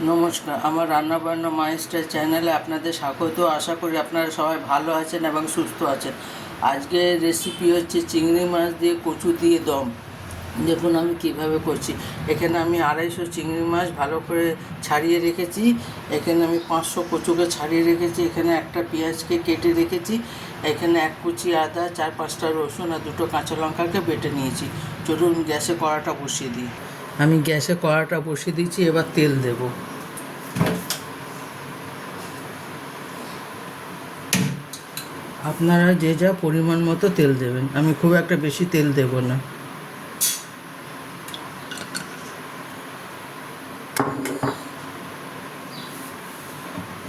নমস্কার, আমার রান্নাবান্না মাইস্টার চ্যানেলে আপনাদের স্বাগত। আশা করি আপনারা সবাই ভালো আছেন এবং সুস্থ আছেন। আজকের রেসিপি হচ্ছে চিংড়ি মাছ দিয়ে কচু দিয়ে দম। দেখুন আমি কিভাবে করছি। এখানে আমি 250 চিংড়ি মাছ ভালো করে ছাড়িয়ে রেখেছি। এখানে আমি 500 কচুকে ছাড়িয়ে রেখেছি। এখানে একটা পেঁয়াজকে কেটে রেখেছি। এখানে 1 কুচি আদা, 4-5টা রসুন আর 2টো কাঁচা লঙ্কাকে বেটে নিয়েছি। চলুন গ্যাসে কড়াটা বসিয়ে দিই। আমি গ্যাসে কড়াটা বসিয়ে দিয়েছি, এবার তেল দেবো। আপনারা যে যা পরিমাণ মতো তেল দেবেন, আমি খুব একটা বেশি তেল দেব না।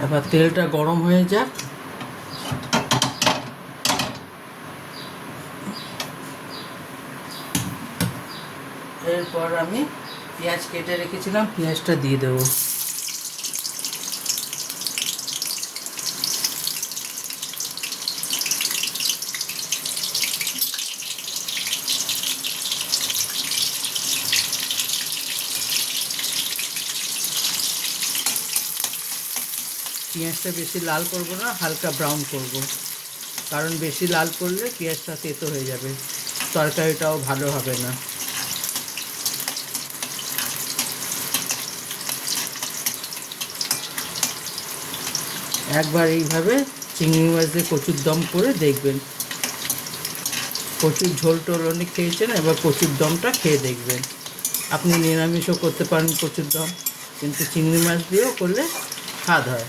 এবার তেলটা গরম হয়ে যাক। এরপর আমি পেঁয়াজ কেটে রেখেছিলাম, পেঁয়াজটা দিয়ে দেবো। পেঁয়াজটা বেশি লাল করব না, হালকা ব্রাউন করব, কারণ বেশি লাল করলে পেঁয়াজটা তেতো হয়ে যাবে, তরকারিটাও ভালো হবে না। একবার এইভাবে চিংড়ি মাছ দিয়ে কচুর দম করে দেখবেন। কচুর ঝোল টোল অনেক খেয়েছেন, এবার কচুর দমটা খেয়ে দেখবেন। আপনি নিরামিষও করতে পারেন কচুর দম, কিন্তু চিংড়ি মাছ দিয়েও করলে স্বাদ হয়।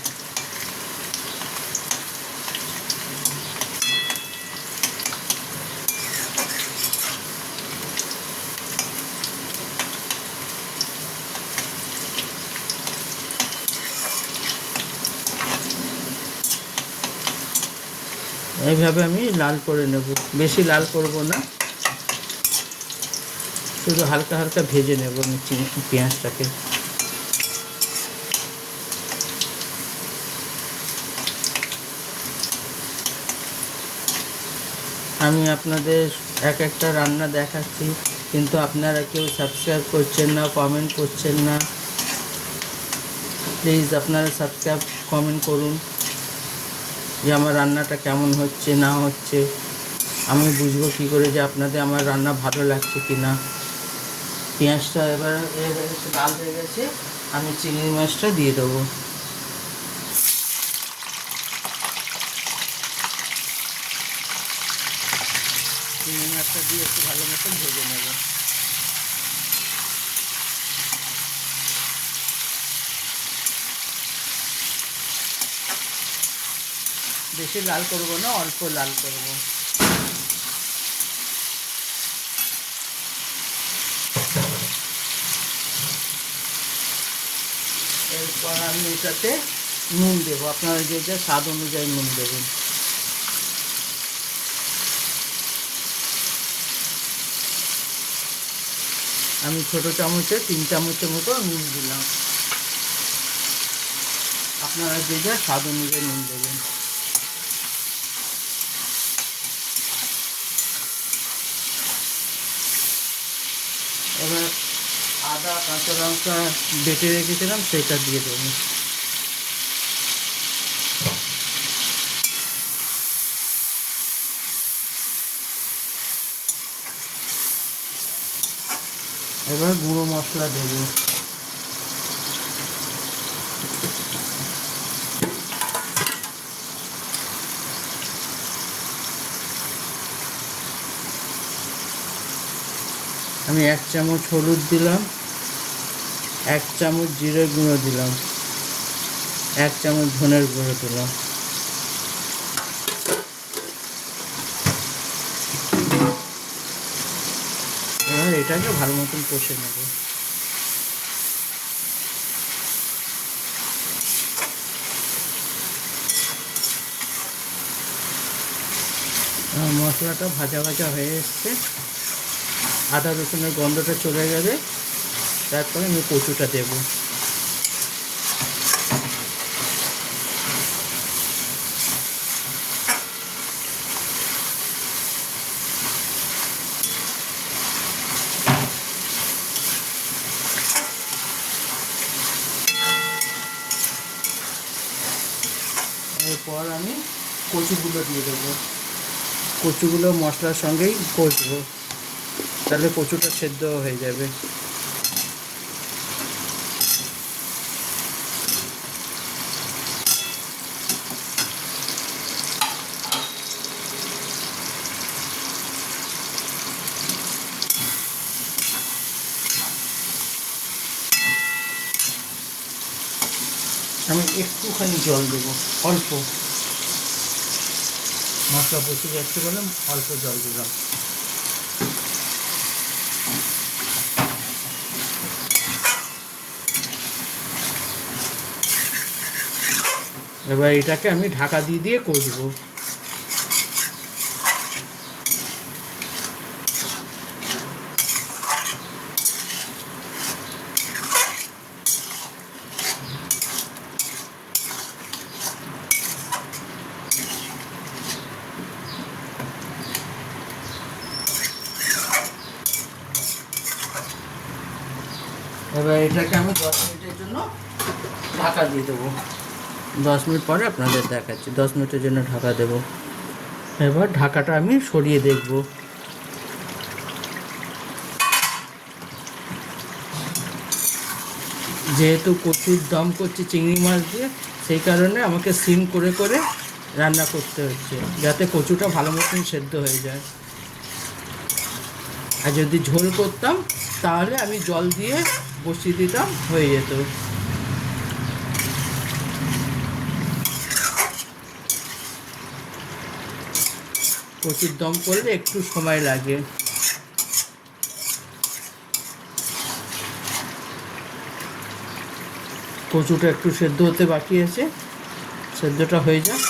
এইভাবে আমি লাল করে নেব, বেশি লাল করব না, শুধু হালকা হালকা ভেজে নেব পেঁয়াজটাকে। আমি আপনাদের এক একটা রান্না দেখাচ্ছি, কিন্তু আপনারা কেউ সাবস্ক্রাইব করছেন না, কমেন্ট করছেন না। প্লিজ আপনারা সাবস্ক্রাইব কমেন্ট করুন যে আমার রান্নাটা কেমন হচ্ছে না হচ্ছে। আমি বুঝবো কী করে যে আপনাদের আমার রান্না ভালো লাগছে কি না। পেঁয়াজটা এবার লাল হয়ে গেছে, আমি চিংড়ি মাছটা দিয়ে দেবো। চিংড়ি মাছটা দিয়ে একটু ভালো মতন ভেজে নেব। বেশি লাল করব না, অল্প লাল করব। এরপর আমি এটাতে নুন দেবো, আপনারা যে যা স্বাদ অনুযায়ী নুন দেবেন। আমি ছোটো চামচে 3 চামচের মতো নুন দিলাম, আপনারা যে যা স্বাদ অনুযায়ী নুন দেবেন। এবার আদা কাঁচা লঙ্কা বেটে রেখেছিলাম, সেটা দিয়ে দেবো। এবার গুঁড়ো মশলা দেবো। আমি 1 চামচ হলুদ দিলাম, 1 চামচ জিরে গুঁড়ো দিলাম, 1 চামচ ধনের গুঁড়ো দিলাম। এবার এটাকে ভালো মতন কষে নেব। মশলাটা ভাজা ভাজা হয়ে এসছে, আদা রসুনের গন্ধটা চলে গেলে তারপরে আমি কচুটা দেবো। এরপর আমি কচুগুলো দিয়ে দেবো। কচুগুলো মশলার সঙ্গেই কষবো, তাহলে কচুটা সেদ্ধ হয়ে যাবে। আমি একটুখানি জল দেবো, অল্প, মশলা বসে যাচ্ছে বলে অল্প জল দিলাম। এবার এটাকে আমি ঢাকা দিয়ে দিয়ে কষবো। এবার এটাকে আমি 10 মিনিটের জন্য ঢাকা দিয়ে দেবো। 10 মিনিট পরে আপনাদের দেখাচ্ছি। 10 মিনিটের জন্য ঢাকা দেব। এবার ঢাকাটা আমি সরিয়ে দেখব। যেহেতু কচুর দম করছি চিংড়ি মাছ দিয়ে, সেই কারণে আমাকে সিম করে করে রান্না করতে হচ্ছে, যাতে কচুটা ভালো মতন সেদ্ধ হয়ে যায়। আর যদি ঝোল করতাম তাহলে আমি জল দিয়ে বসিয়ে দিতাম, হয়ে যেত। কচুর দম করলে একটু সময় লাগে। কচুটা একটু সেদ্ধ হতে বাকি আছে, সেদ্ধটা হয়ে যাক।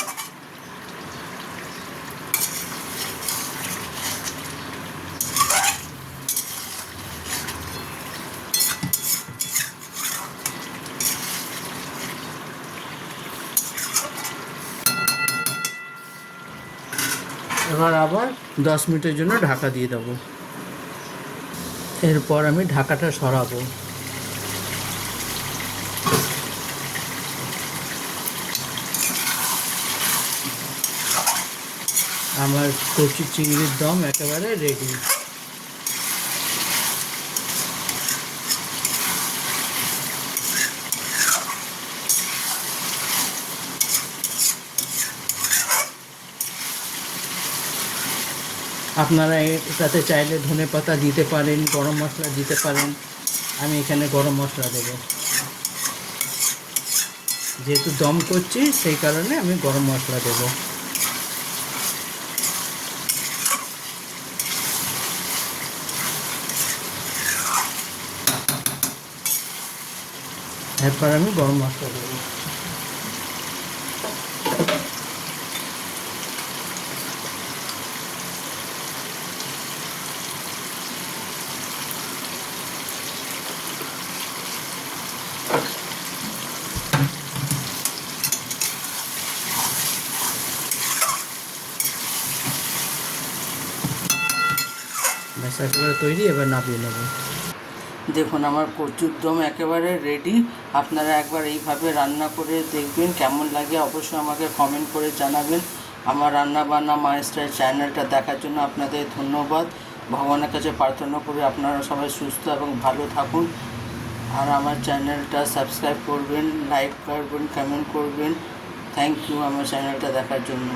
এবার আবার 10 মিনিটের জন্য ঢাকা দিয়ে দেবো। এরপর আমি ঢাকাটা সরাবো। আমার কচু চিংড়ির দম একেবারে রেডি। আপনারা এটাতে চাইলে ধনেপাতা দিতে পারেন, গরম মশলা দিতে পারেন। আমি এখানে গরম মশলা দেব, যেহেতু দম করছি সেই কারণে আমি গরম মশলা দেব। এরপর আমি গরম মশলা দেবো। ব্যাস একেবারে তৈরি, এবার নামিয়ে নেব। দেখুন আমার কচুর দম একেবারে রেডি। আপনারা একবার এইভাবে রান্না করে দেখবেন, কেমন লাগে অবশ্যই আমাকে কমেন্ট করে জানাবেন। আমার রান্না বান্না মায়ের স্টাইল চ্যানেলটা দেখার জন্য আপনাদের ধন্যবাদ। ভগবানের কাছে প্রার্থনা করি আপনারা সবাই সুস্থ এবং ভালো থাকুন। আর আমার চ্যানেলটা সাবস্ক্রাইব করবেন, লাইক করবেন, কমেন্ট করবেন। থ্যাংক ইউ আমার চ্যানেলটা দেখার জন্য।